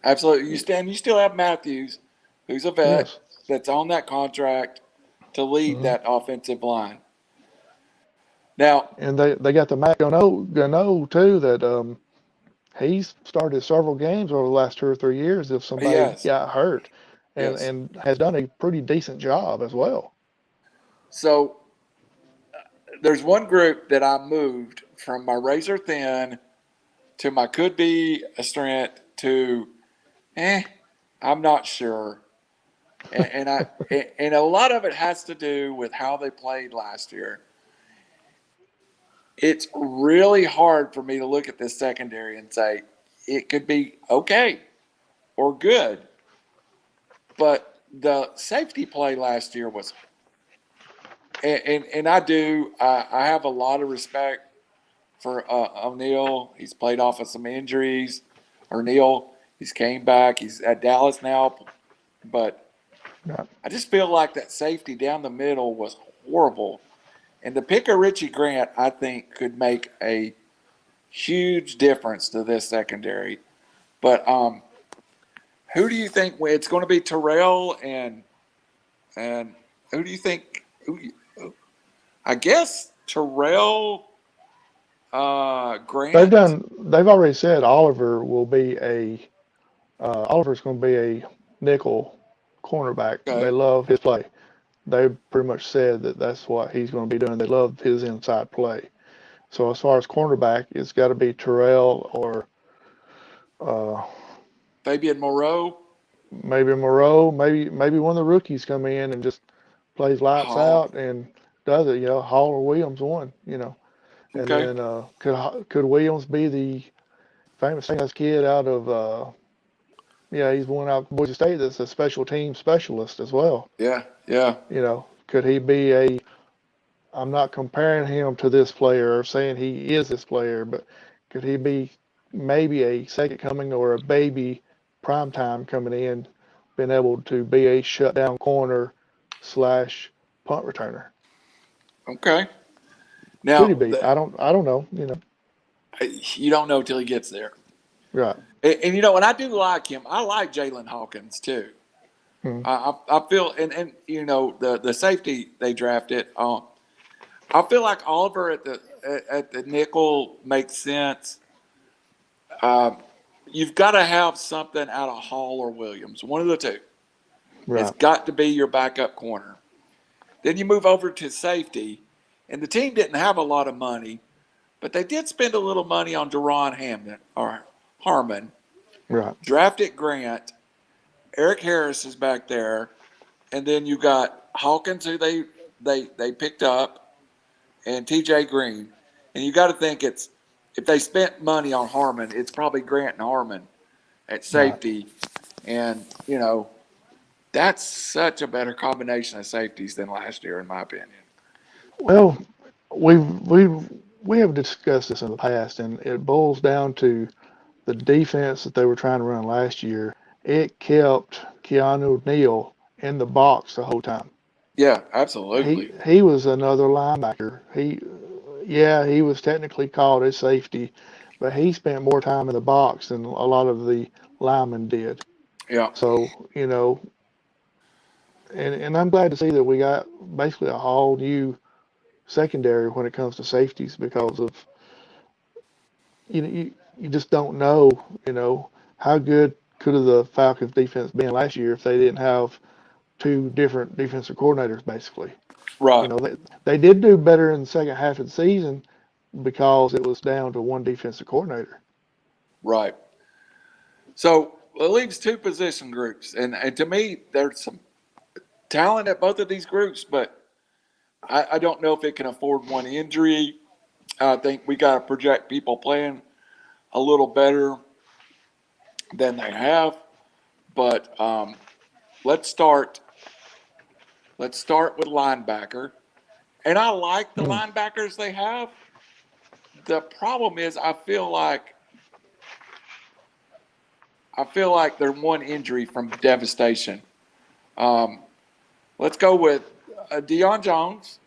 absolutely. You still have Matthews, who's a vet Yes. that's on that contract to lead Hmm. that offensive line. Now, And they got the Matt Gano too that he's started several games over the last 2 or 3 years if somebody yes, got hurt, yes. and has done a pretty decent job as well. So there's one group that I moved from my razor thin to my could be a strength to, I'm not sure. And a lot of it has to do with how they played last year. It's really hard for me to look at this secondary and say it could be okay or good. But the safety play last year was, and I have a lot of respect for O'Neal. He's played off of some injuries. O'Neal, he's came back. He's at Dallas now, but Right. I just feel like that safety down the middle was horrible. And the pick of Richie Grant, I think, could make a huge difference to this secondary. But who do you think it's going to be? Terrell and who do you think? I guess Terrell, Grant. They've already said Oliver will be Oliver's going to be a nickel cornerback. They Okay, love his play. They pretty much said that that's what he's going to be doing. They love his inside play. So as far as cornerback, it's got to be Terrell or uh, Fabian Moreau. maybe Moreau. Maybe one of the rookies come in and just plays lights Oh, out and does it. Hall or Williams one. And okay. then could Williams be the famous kid out of yeah, he's one out of Boise State that's a special team specialist as well. Yeah, yeah. Could he be I'm not comparing him to this player or saying he is this player, but could he be maybe a second coming or a baby prime time coming in, being able to be a shutdown corner slash punt returner? Okay. Could he Now, be? I don't know. you don't know till he gets there. Right. And and I do like him. I like Jalen Hawkins too. Hmm. I feel and the safety they drafted. I feel like Oliver at the nickel makes sense. Um, you've got to have something out of Hall or Williams, one of the two. It's Right. got to be your backup corner. Then you move over to safety, and the team didn't have a lot of money, but they did spend a little money on Deron Hamden or Harmon. Right. Drafted Grant. Eric Harris is back there, and then you got Hawkins, who they picked up, and T.J. Green. And you got to think if they spent money on Harmon, it's probably Grant and Harmon at Right. safety, and that's such a better combination of safeties than last year, in my opinion. Well, we have discussed this in the past, and it boils down to the defense that they were trying to run last year. It kept Keanu Neal in the box the whole time. Yeah, He absolutely. he was another linebacker. He was technically called a safety, but he spent more time in the box than a lot of the linemen did. Yeah, So, and I'm glad to see that we got basically a whole new secondary when it comes to safeties because of you just don't know, how good could have the Falcons defense been last year if they didn't have two different defensive coordinators basically. right, They did do better in the second half of the season because it was down to one defensive coordinator. right. So it leaves two position groups, and to me, there's some talent at both of these groups, but I don't know if it can afford one injury. I think we got to project people playing a little better than they have. But let's start. Let's start with linebacker, and I like the Mm, linebackers they have. The problem is, I feel like they're one injury from devastation. Um, let's go with Deion Jones,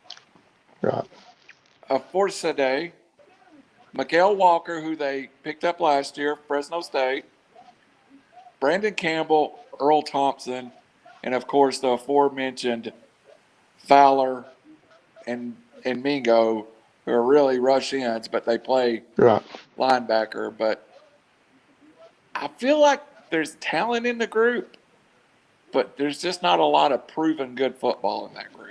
right. Forsaday, Mikael Walker, who they picked up last year, Fresno State, Brandon Campbell, Earl Thompson, and of course the aforementioned Fowler and Mingo, who are really rush ends, but they play Right. linebacker. But I feel like there's talent in the group, but there's just not a lot of proven good football in that group.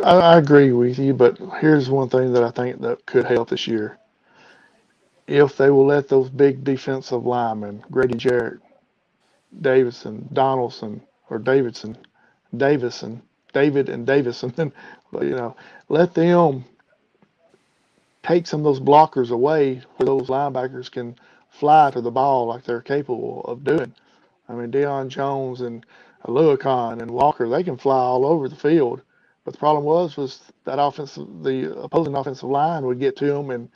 I agree with you, but here's one thing that I think that could help this year. If they will let those big defensive linemen, Grady Jarrett, Davidson, Donaldson, or David and Davison, let them take some of those blockers away where those linebackers can fly to the ball like they're capable of doing. I mean, Deion Jones and Aluakon and Walker, they can fly all over the field. But the problem was the opposing offensive line would get to them and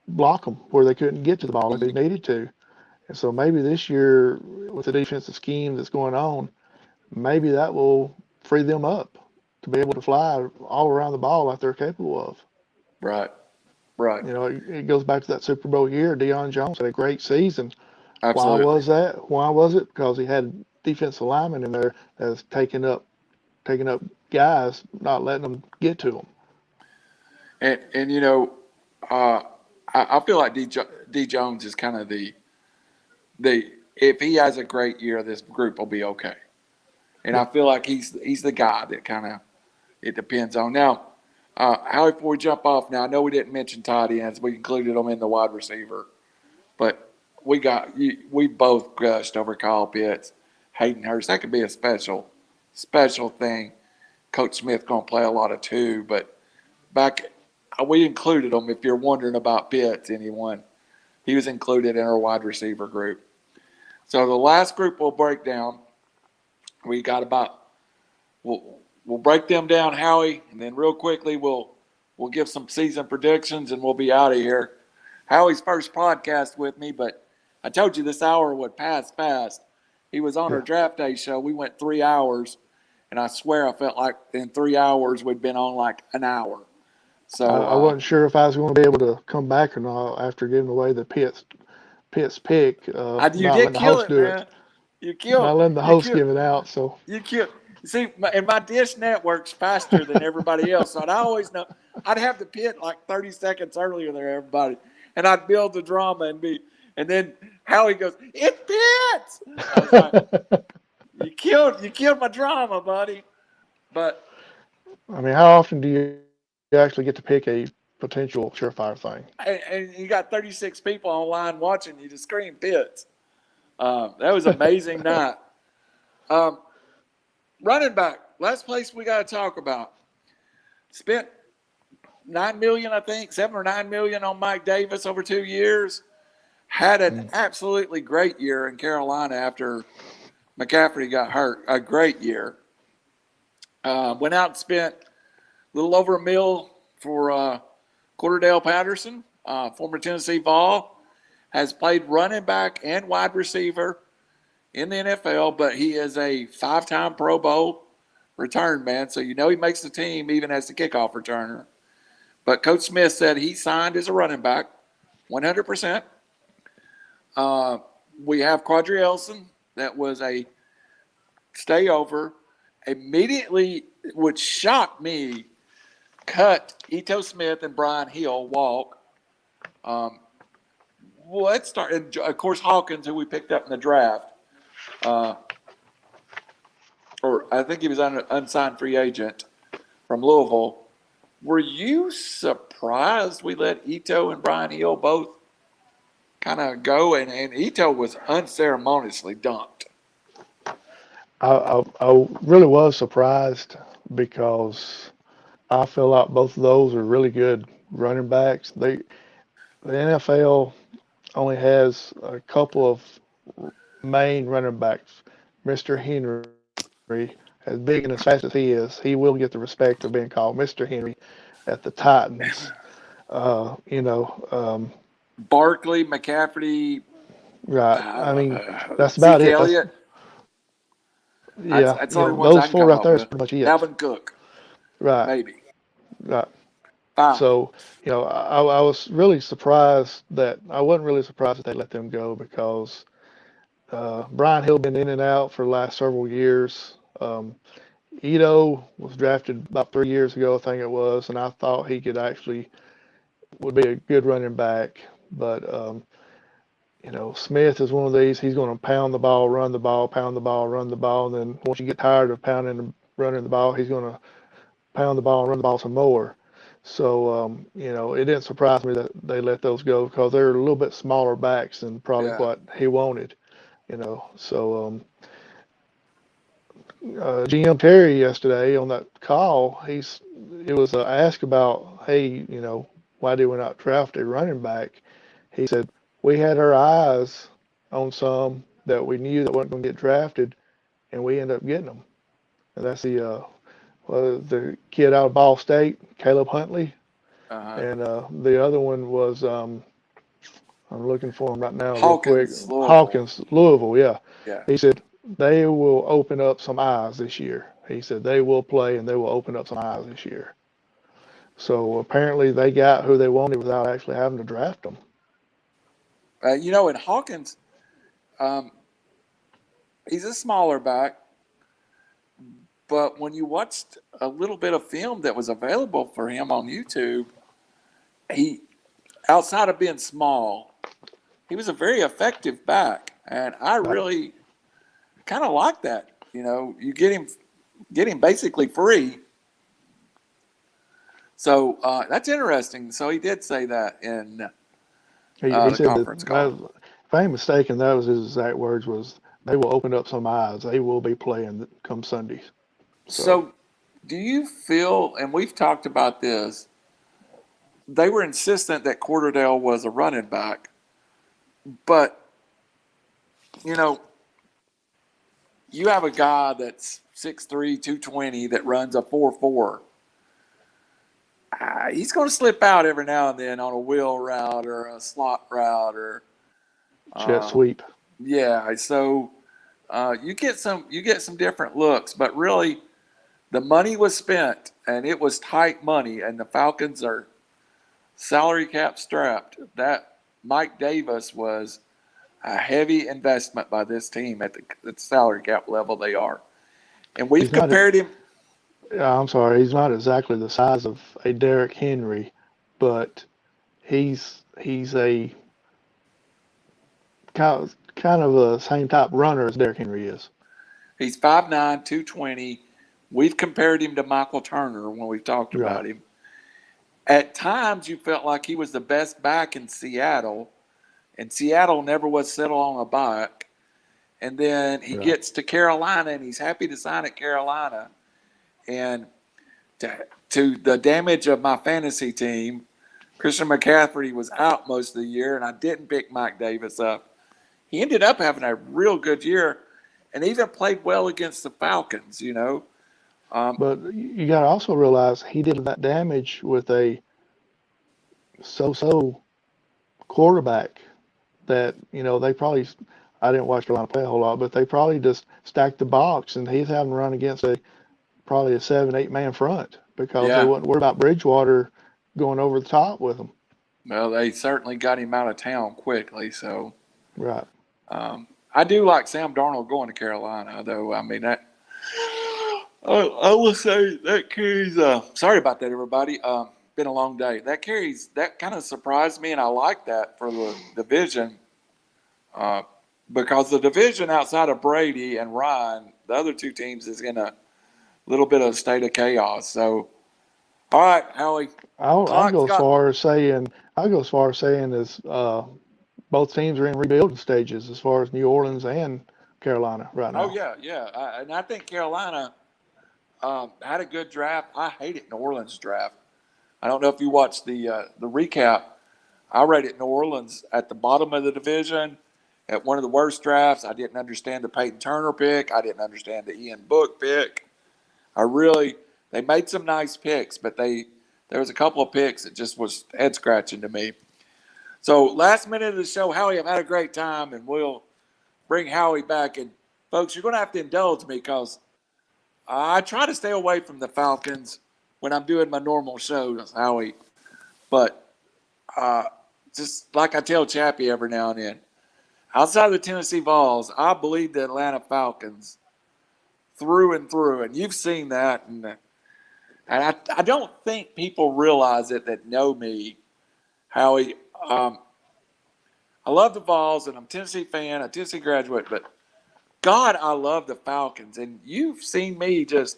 block them where they couldn't get to the ball if they needed to. And so maybe this year, with the defensive scheme that's going on, maybe that will free them up to be able to fly all around the ball like they're capable of. Right, right. It goes back to that Super Bowl year. Deion Jones had a great season. Why Absolutely. was that? Why was it? Because he had defensive linemen in there that's taking up guys, not letting them get to them. And I feel like D Jones is kind of the if he has a great year, this group will be okay. And I feel like he's the guy that kind of it depends on. Now, Howie, before we jump off, now I know we didn't mention tight ends. We included them in the wide receiver, but we both gushed over Kyle Pitts, Hayden Hurst. That could be a special thing. Coach Smith gonna play a lot of two, but we included him. If you're wondering about Pitts, anyone, he was included in our wide receiver group. So the last group we'll break down. We got we'll break them down, Howie, and then real quickly we'll give some season predictions and we'll be out of here. Howie's first podcast with me, but I told you this hour would pass fast. He was on our draft day show. We went 3 hours, and I swear I felt like in 3 hours we'd been on like an hour. So I wasn't sure if I was going to be able to come back or not after giving away the Pitts pick. you Not did letting the kill host it, do man. it. You killed. Not letting the You host killed. give it out. So You killed. See, and my dish network's faster than everybody else, so I always know I'd have to pit like 30 seconds earlier than everybody, and I'd build the drama and then Howie goes, "It's Pitts." I was like, "You killed my drama, buddy." But I mean, how often do you actually get to pick a potential surefire thing? and you got 36 people online watching you to scream Pitts. That was an amazing night. Running back, last place we got to talk about. Spent $9 million, I think, $7 or $9 million on Mike Davis over 2 years. Had an absolutely great year in Carolina after McCaffrey got hurt. A great year. Went out and spent a little over $1 million for Cordell Patterson, former Tennessee Vol. Has played running back and wide receiver in the NFL, but he is a 5-time Pro Bowl return man, so he makes the team even as the kickoff returner. But Coach Smith said he signed as a running back, 100%. We have Quadri Elson, that was a stayover. Immediately, which shocked me, cut Ito Smith and Brian Hill walk. Let's start. And of course, Hawkins, who we picked up in the draft. Or I think he was an unsigned free agent from Louisville. Were you surprised we let Ito and Brian Hill both kind of go? And Ito was unceremoniously dunked. I really was surprised because I feel like both of those are really good running backs. The NFL only has a couple of main running backs. Mr. Henry, as big and as fast as he is, he will get the respect of being called Mr. Henry at the Titans. Barkley, McCaffrey, Right. I mean, that's about Zeke it. Elliott. Yeah, That's the only ones I those can four come right up there is with. pretty much it. Dalvin Cook, Right. maybe. Right. 5. So, I was really surprised that I wasn't really surprised that they let them go because Brian Hill been in and out for the last several years. Ito was drafted about 3 years ago, I think it was, and I thought he could actually would be a good running back. But Smith is one of these. He's going to pound the ball, run the ball, pound the ball, run the ball, and then once you get tired of pounding and running the ball, he's going to pound the ball and run the ball some more. So, it didn't surprise me that they let those go because they're a little bit smaller backs than probably Yeah. what he wanted. So GM Terry yesterday on that call, it was asked about, hey, why did we not draft a running back? He said we had our eyes on some that we knew that wasn't going to get drafted, and we ended up getting them. And that's the kid out of Ball State, Caleb Huntley, Uh-huh. and the other one was I'm looking for him right now, real quick. Hawkins, Louisville. Hawkins, Louisville, yeah. Yeah. He said they will open up some eyes this year. He said they will play and they will open up some eyes this year. So apparently they got who they wanted without actually having to draft them. And Hawkins, um, he's a smaller back, but when you watched a little bit of film that was available for him on YouTube, he, outside of being small, he was a very effective back, and I Right. really kind of like that. You get him basically free. So that's interesting. So he did say that in He the said conference call. if I ain't mistaken, that was his exact words was they will open up some eyes. They will be playing come Sundays. So So do you feel, and we've talked about this, they were insistent that Quarterdale was a running back, but you know, you have a guy that's 6'3", 220 that runs a 4.4. He's going to slip out every now and then on a wheel route or a slot route or jet uh, sweep. yeah. So you get some different looks, but really the money was spent and it was tight money, and the Falcons are salary cap strapped. That Mike Davis was a heavy investment by this team at the salary cap level they are. And we've He's not. compared him. I'm sorry. He's not exactly the size of a Derrick Henry, but he's a kind of a same type runner as Derrick Henry is. He's 5'9", 220. We've compared him to Michael Turner when we've talked Right. about him. At times, you felt like he was the best back in Seattle, and Seattle never was settled on a back. And then he Right. gets to Carolina, and he's happy to sign at Carolina. And to the damage of my fantasy team, Christian McCaffrey was out most of the year, and I didn't pick Mike Davis up. He ended up having a real good year and even played well against the Falcons, But you got to also realize he did that damage with a so-so quarterback that they probably. I didn't watch Carolina play a whole lot, but they probably just stacked the box, and he's having to run against probably a 7-8 man front because they Yeah. wasn't worried about Bridgewater going over the top with them. Well, they certainly got him out of town quickly. So Right. I do like Sam Darnold going to Carolina, though. I mean, that I will say that carries. Sorry about that, everybody. Been a long day. That kind of surprised me, and I like that for the division because the division outside of Brady and Ryan, the other two teams is in a little bit of a state of chaos. So, all right, Howie. I'll Clock's go as got. far as saying as both teams are in rebuilding stages as far as New Orleans and Carolina right Oh now. yeah. And I think Carolina had a good draft. I hated New Orleans' draft. I don't know if you watched the recap. I rated New Orleans at the bottom of the division at one of the worst drafts. I didn't understand the Peyton Turner pick. I didn't understand the Ian Book pick. They made some nice picks, but there was a couple of picks that just was head scratching to me. So last minute of the show, Howie, I've had a great time, and we'll bring Howie back. And folks, you're going to have to indulge me because I try to stay away from the Falcons when I'm doing my normal shows, Howie. But just like I tell Chappie every now and then, outside of the Tennessee Vols, I believe the Atlanta Falcons through and through, and you've seen that. And I don't think people realize it that know me, Howie. I love the Vols, and I'm a Tennessee fan, a Tennessee graduate, but God, I love the Falcons. And you've seen me just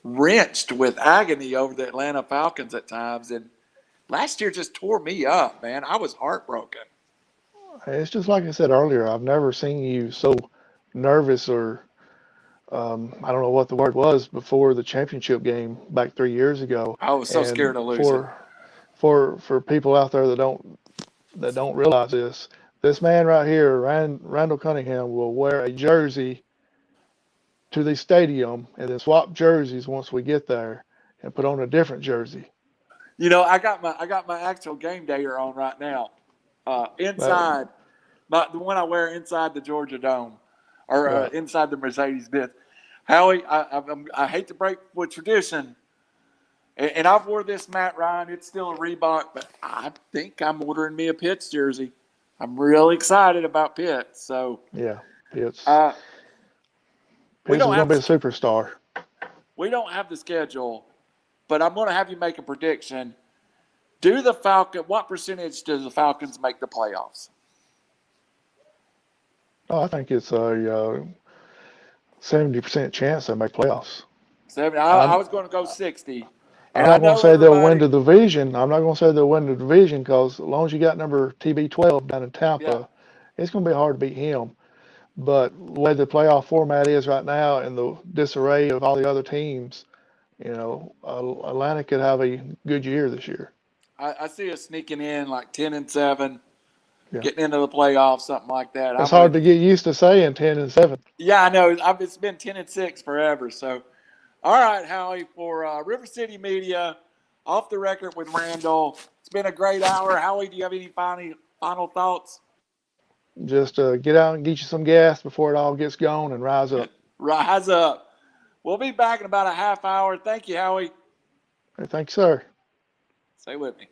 wrenched with agony over the Atlanta Falcons at times. And last year just tore me up, man. I was heartbroken. It's just like I said earlier. I've never seen you so nervous or I don't know what the word was before the championship game back 3 years ago. I was so scared And of losing. For people out there that don't realize this man right here, Randall Cunningham, will wear a jersey to the stadium and then swap jerseys once we get there and put on a different jersey. You know, I got my actual game day here on right now. Inside, the one I wear inside the Georgia Dome, or Right. inside the Mercedes-Benz. Howie, I hate to break with tradition, and I've wore this Matt Ryan. It's still a Reebok, but I think I'm ordering me a Pitts jersey. I'm really excited about Pitts. So Yeah, Pitts. we Pitts is don't going have to be a superstar. we don't have the schedule, but I'm going to have you make a prediction. What percentage do the Falcons make the playoffs? Oh, I think it's a 70% chance they make playoffs. I was going to go 60. I'm And not I going know to say they'll win everybody. the division. I'm not going to say they'll win the division because as long as you got number TB12 down in Tampa, Yeah. it's going to be hard to beat him. But the way the playoff format is right now and the disarray of all the other teams, Atlanta could have a good year this year. I see us sneaking in like 10-7, Yeah. getting into the playoffs, something like that. It's hard to get used to saying 10-7. Yeah, I know. It's been 10-6 forever. So, all right, Howie, for River City Media, Off the Record with Randall. It's been a great hour. Howie, do you have any final thoughts? Just get out and get you some gas before it all gets gone and rise up. Rise up. We'll be back in about a half hour. Thank you, Howie. Thanks, sir. Stay with me.